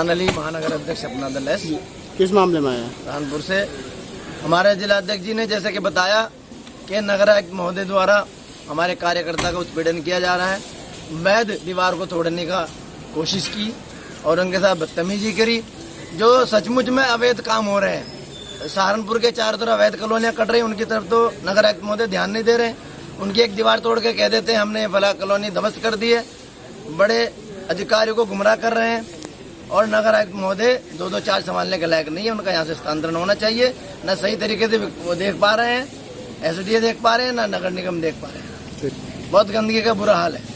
फरहान अली, महानगर अध्यक्ष अपना दल है। किस मामले में आए हैं? कानपुर से हमारे जिला अध्यक्ष जी ने जैसे कि बताया कि नगर आयुक्त महोदय द्वारा हमारे कार्यकर्ता का उत्पीड़न किया जा रहा है, वैध दीवार को तोड़ने का कोशिश की और उनके साथ बदतमीजी करी। जो सचमुच में अवैध काम हो रहे हैं, सहारनपुर के चारों तरफ अवैध कॉलोनियां कट रही, उनकी तरफ तो नगर आयुक्त महोदय ध्यान नहीं दे रहे। उनकी एक दीवार तोड़ के कह देते हैं हमने फला कॉलोनी ध्वस्त कर दी है, बड़े अधिकारियों को गुमराह कर रहे हैं। और नगर आयुक्त महोदय 2-2 चार्ज संभालने के लायक नहीं है, उनका यहाँ से स्थानांतरण होना चाहिए। न सही तरीके से वो देख पा रहे हैं, एसडीए देख पा रहे हैं, न नगर निगम देख पा रहे हैं। बहुत गंदगी का बुरा हाल है।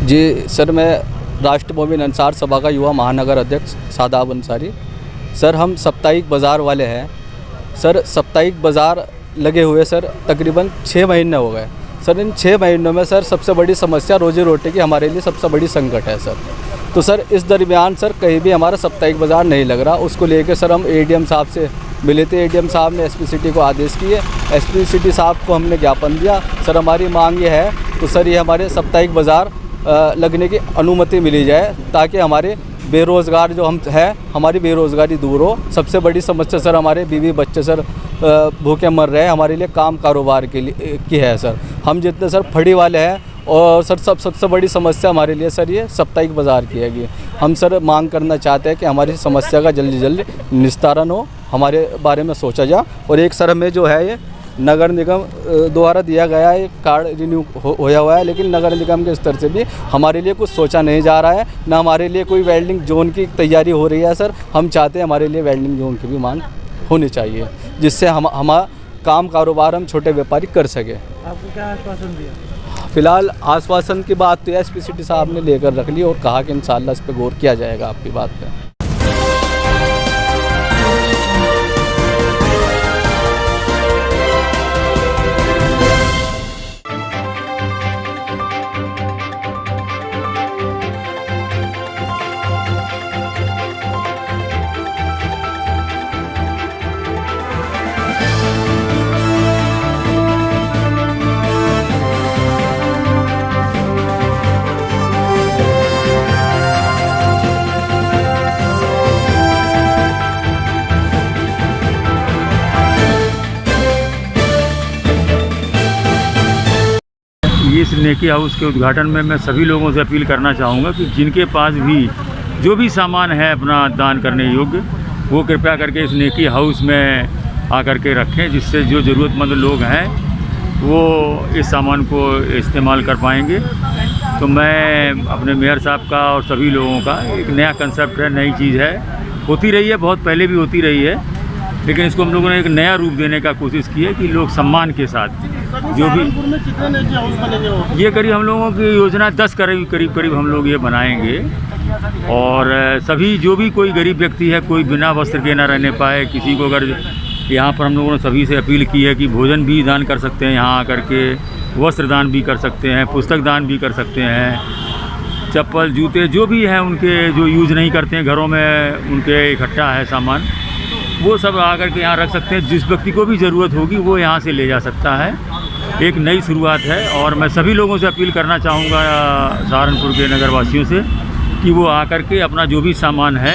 जी सर, मैं राष्ट्र मोमिन अंसार सभा का युवा महानगर अध्यक्ष सादाब अंसारी। सर, हम साप्ताहिक बाज़ार वाले हैं। सर, साप्ताहिक बाज़ार लगे हुए सर तकरीबन 6 महीने हो गए। सर, इन 6 महीनों में सर सबसे बड़ी समस्या रोजी रोटी की हमारे लिए सबसे बड़ी संकट है सर। तो सर इस दरमियान सर कहीं भी हमारा साप्ताहिक बाज़ार नहीं लग रहा। उसको लेकर सर हम एडीएम साहब से मिले थे। एडीएम साहब ने एसपी सिटी को आदेश किए, एसपी सिटी साहब को हमने ज्ञापन दिया। सर, हमारी मांग ये है तो सर ये हमारे साप्ताहिक बाज़ार लगने की अनुमति मिली जाए, ताकि हमारे बेरोज़गार जो हम हैं, हमारी बेरोज़गारी दूर हो। सबसे बड़ी समस्या सर हमारे बीवी बच्चे सर भूखे मर रहे हैं, हमारे लिए काम कारोबार के लिए की है सर। हम जितने सर फड़ी वाले हैं, और सर सबसे बड़ी समस्या हमारे लिए सर ये साप्ताहिक बाज़ार की है। हम सर मांग करना चाहते हैं कि हमारी समस्या का जल्दी जल्दी निस्तारण हो, हमारे बारे में सोचा जाए। और एक सर हमें जो है ये नगर निगम द्वारा दिया गया एक कार्ड रिन्यू होया हुआ है, लेकिन नगर निगम के स्तर से भी हमारे लिए कुछ सोचा नहीं जा रहा है, ना हमारे लिए कोई वेल्डिंग जोन की तैयारी हो रही है। सर, हम चाहते हैं हमारे लिए वेल्डिंग जोन की भी मांग होनी चाहिए, जिससे हमारा काम कारोबार हम छोटे व्यापारी कर सके। आपको क्या आश्वासन दिया? फिलहाल आश्वासन की बात तो एसपी सिटी साहब ने लेकर रख ली और कहा कि इंशाल्लाह इस पर गौर किया जाएगा आपकी बात पर। इस नेकी हाउस के उद्घाटन में मैं सभी लोगों से अपील करना चाहूँगा कि जिनके पास भी जो भी सामान है अपना दान करने योग्य, वो कृपया करके इस नेकी हाउस में आकर के रखें, जिससे जो ज़रूरतमंद लोग हैं वो इस सामान को इस्तेमाल कर पाएंगे। तो मैं अपने मेयर साहब का और सभी लोगों का, एक नया कंसेप्ट है, नई चीज़ है, होती रही है, बहुत पहले भी होती रही है, लेकिन इसको हम लोगों ने एक नया रूप देने का कोशिश की है कि लोग सम्मान के साथ जो भी में कितने नेकी हाउस बनेंगे हो? ये करीब हम लोगों की योजना 10 करीब हम लोग ये बनाएंगे। और सभी जो भी कोई गरीब व्यक्ति है, कोई बिना वस्त्र के ना रहने पाए, किसी को अगर यहाँ पर हम लोगों ने सभी से अपील की है कि भोजन भी दान कर सकते हैं, यहाँ आकर के वस्त्र दान भी कर सकते हैं, पुस्तक दान भी कर सकते हैं, चप्पल जूते जो भी हैं उनके जो यूज़ नहीं करते हैं घरों में, उनके इकट्ठा है सामान, वो सब आकर के यहाँ रख सकते हैं। जिस व्यक्ति को भी ज़रूरत होगी वो यहाँ से ले जा सकता है। एक नई शुरुआत है और मैं सभी लोगों से अपील करना चाहूँगा सहारनपुर के नगरवासियों से कि वो आकर के अपना जो भी सामान है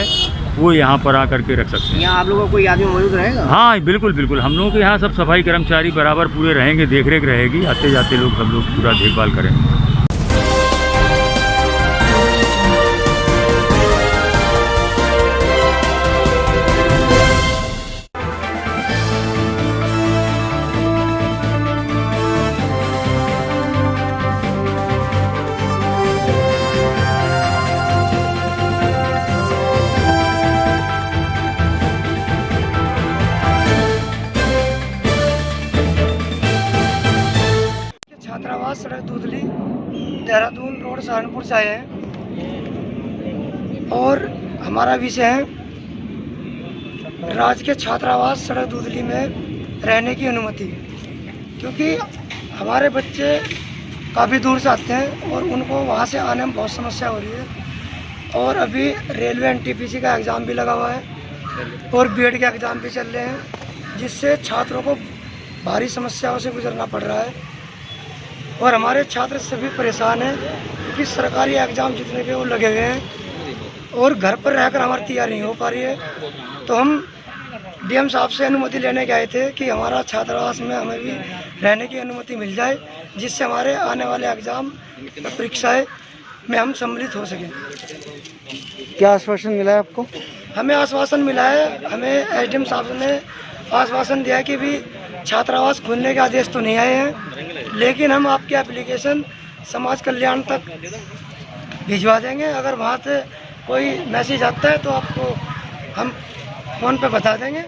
वो यहाँ पर आकर के रख सकते हैं। यहाँ आप लोगों को कोई आदमी मौजूद रहेगा? हाँ, बिल्कुल। हम लोगों के यहाँ सब सफाई कर्मचारी बराबर पूरे रहेंगे, देखरेख रहेगी, आते जाते लोग सब लोग पूरा देखभाल करेंगे। छात्रावास सड़क दूधली देहरादून रोड सहारनपुर से आए हैं और हमारा विषय है राजकीय छात्रावास सड़क दूधली में रहने की अनुमति, क्योंकि हमारे बच्चे काफ़ी दूर से आते हैं और उनको वहाँ से आने में बहुत समस्या हो रही है। और अभी रेलवे NTPC का एग्ज़ाम भी लगा हुआ है और BEd के एग्ज़ाम भी चल रहे हैं, जिससे छात्रों को भारी समस्याओं से गुजरना पड़ रहा है। और हमारे छात्र सभी परेशान हैं क्योंकि सरकारी एग्ज़ाम जितने के वो लगे हुए हैं और घर पर रहकर हमारी तैयारी नहीं हो पा रही है। तो हम DM साहब से अनुमति लेने गए थे कि हमारा छात्रावास में हमें भी रहने की अनुमति मिल जाए, जिससे हमारे आने वाले एग्ज़ाम परीक्षाएं में हम सम्मिलित हो सकें। क्या आश्वासन मिला है आपको? हमें आश्वासन मिला है, हमें SDM साहब ने आश्वासन दिया है कि भी छात्रावास खोलने के आदेश तो नहीं आए हैं, लेकिन हम आपकी एप्लीकेशन समाज कल्याण तक भिजवा देंगे। अगर वहाँ से कोई मैसेज आता है तो आपको हम फ़ोन पे बता देंगे।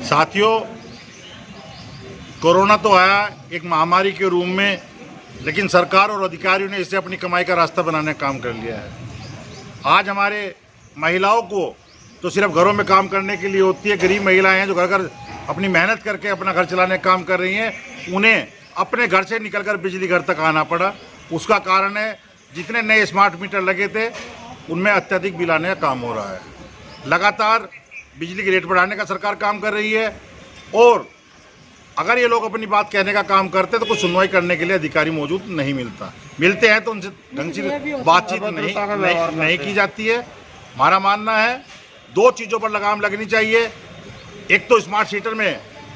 साथियों, कोरोना तो आया एक महामारी के रूप में, लेकिन सरकार और अधिकारियों ने इसे अपनी कमाई का रास्ता बनाने का काम कर लिया है। आज हमारे महिलाओं को तो सिर्फ घरों में काम करने के लिए होती है। गरीब महिलाएं हैं जो घर घर अपनी मेहनत करके अपना घर चलाने का काम कर रही हैं, उन्हें अपने घर से निकलकर बिजली घर तक आना पड़ा। उसका कारण है जितने नए स्मार्ट मीटर लगे थे उनमें अत्यधिक बिल आने का काम हो रहा है। लगातार बिजली के रेट बढ़ाने का सरकार काम कर रही है और अगर ये लोग अपनी बात कहने का काम करते तो कुछ सुनवाई करने के लिए अधिकारी मौजूद नहीं मिलते हैं तो उनसे ढंग से बातचीत नहीं की जाती है। हमारा मानना है 2 चीज़ों पर लगाम लगनी चाहिए। एक तो स्मार्ट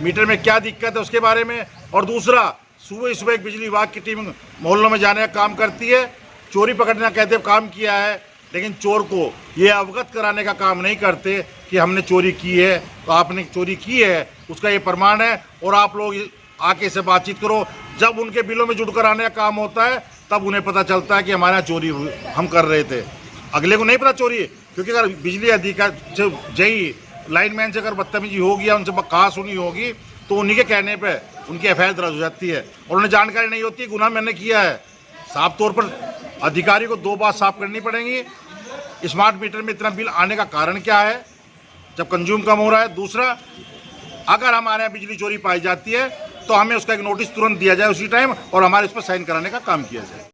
मीटर में क्या दिक्कत है उसके बारे में, और दूसरा सुबह एक बिजली विभाग की टीम मोहल्लों में जाने का काम करती है। चोरी पकड़ना कहते काम किया है, लेकिन चोर को ये अवगत कराने का काम नहीं करते कि हमने चोरी की है, तो आपने चोरी की है उसका ये प्रमाण है और आप लोग आके से बातचीत करो। जब उनके बिलों में जुड़कर आने का काम होता है तब उन्हें पता चलता है कि हमारे यहाँ चोरी हम कर रहे थे। अगले को नहीं पता चोरी है, क्योंकि अगर बिजली अधिकारी जही लाइनमैन से अगर बदतमीजी होगी या उनसे कहा सुनी होगी तो उन्हीं के कहने पर उनकी FIR दर्ज हो जाती है और उन्हें जानकारी नहीं होती गुनाह मैंने किया है। साफ तौर पर अधिकारी को 2 बात साफ करनी पड़ेंगी। स्मार्ट मीटर में इतना बिल आने का कारण क्या है जब कंज्यूम कम हो रहा है। दूसरा, अगर हमारे यहाँ बिजली चोरी पाई जाती है तो हमें उसका एक नोटिस तुरंत दिया जाए उसी टाइम और हमारे इस पर साइन कराने का काम किया जाए।